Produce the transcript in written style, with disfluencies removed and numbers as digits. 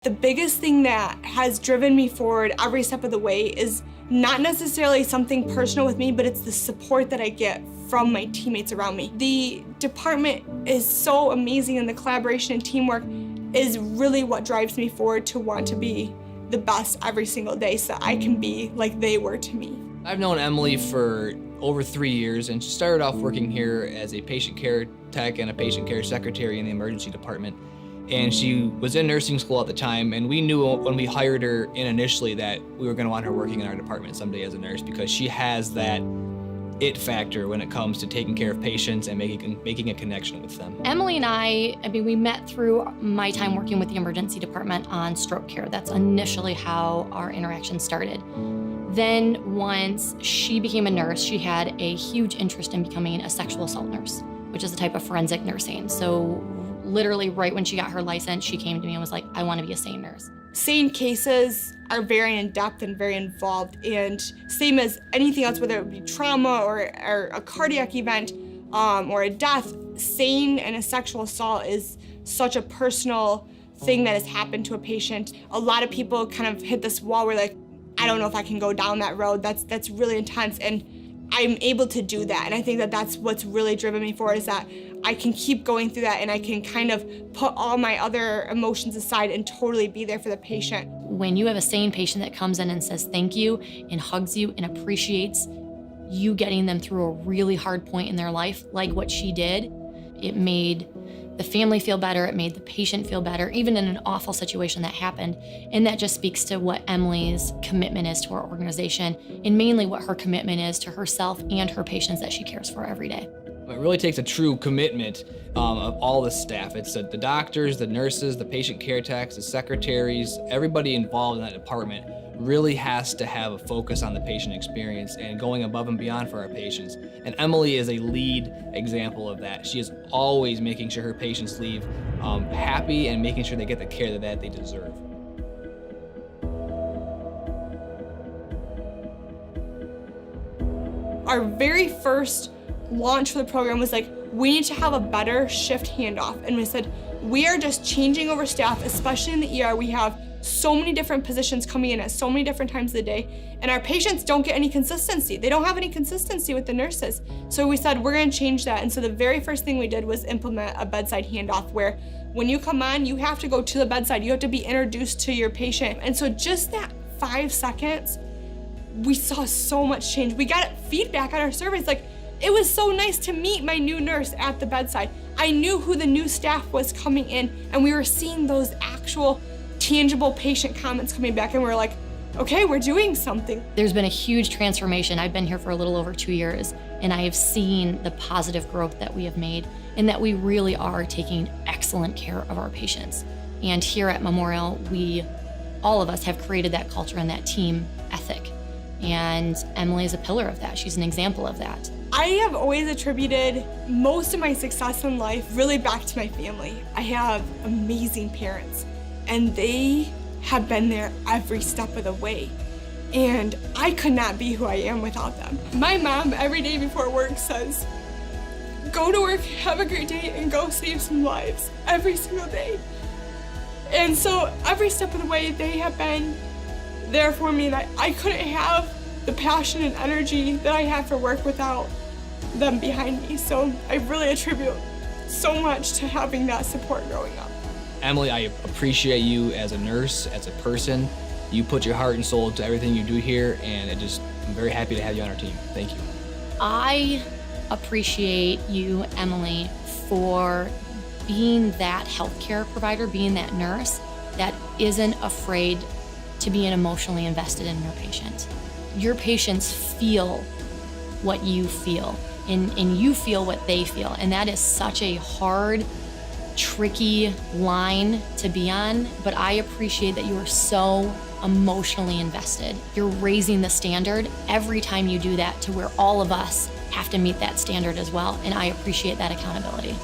The biggest thing that has driven me forward every step of the way is not necessarily something personal with me, but it's the support that I get from my teammates around me. The department is so amazing, and the collaboration and teamwork is really what drives me forward to want to be the best every single day so that I can be like they were to me. I've known Emily for over 3 years, and she started off working here as a patient care tech and a patient care secretary in the emergency department. And she was in nursing school at the time, and we knew when we hired her in initially that we were going to want her working in our department someday as a nurse, because she has that it factor when it comes to taking care of patients and making a connection with them. Emily and I mean, we met through my time working with the emergency department on stroke care. That's initially how our interaction started. Then once she became a nurse, she had a huge interest in becoming a sexual assault nurse, which is a type of forensic nursing. So literally right when she got her license, she came to me and was like, I want to be a SANE nurse. SANE cases are very in-depth and very involved, and same as anything else, whether it be trauma or a cardiac event or a death, SANE and a sexual assault is such a personal thing that has happened to a patient. A lot of people kind of hit this wall where like, I don't know if I can go down that road. That's really intense, and I'm able to do that. And I think that that's what's really driven me forward, is that I can keep going through that, and I can kind of put all my other emotions aside and totally be there for the patient. When you have a SANE patient that comes in and says thank you and hugs you and appreciates you getting them through a really hard point in their life, like what she did, it made the family feel better, it made the patient feel better, even in an awful situation that happened. And that just speaks to what Emily's commitment is to our organization, and mainly what her commitment is to herself and her patients that she cares for every day. It really takes a true commitment of all the staff. It's the doctors, the nurses, the patient care techs, the secretaries, everybody involved in that department really has to have a focus on the patient experience and going above and beyond for our patients. And Emily is a lead example of that. She is always making sure her patients leave happy and making sure they get the care that they deserve. Our very first launch for the program was like, we need to have a better shift handoff. And we said, we are just changing over staff, especially in the ER. We have so many different positions coming in at so many different times of the day, and our patients don't get any consistency. They don't have any consistency with the nurses. So we said, we're gonna change that. And so the very first thing we did was implement a bedside handoff, where when you come on, you have to go to the bedside. You have to be introduced to your patient. And so just that 5 seconds, we saw so much change. We got feedback on our surveys, like, it was so nice to meet my new nurse at the bedside. I knew who the new staff was coming in, and we were seeing those actual tangible patient comments coming back, and we're like, okay, we're doing something. There's been a huge transformation. I've been here for a little over 2 years, and I have seen the positive growth that we have made, and that we really are taking excellent care of our patients. And here at Memorial, all of us have created that culture and that team ethic. And Emily is a pillar of that. She's an example of that. I have always attributed most of my success in life really back to my family. I have amazing parents, and they have been there every step of the way. And I could not be who I am without them. My mom, every day before work, says, go to work, have a great day, and go save some lives every single day. And so every step of the way, they have been there for me, and I couldn't have the passion and energy that I have for work without them behind me. So I really attribute so much to having that support growing up. Emily, I appreciate you as a nurse, as a person. You put your heart and soul into everything you do here, and I'm very happy to have you on our team. Thank you. I appreciate you, Emily, for being that healthcare provider, being that nurse that isn't afraid to be emotionally invested in your patient. Your patients feel what you feel, and you feel what they feel. And that is such a hard, tricky line to be on, but I appreciate that you are so emotionally invested. You're raising the standard every time you do that to where all of us have to meet that standard as well, and I appreciate that accountability.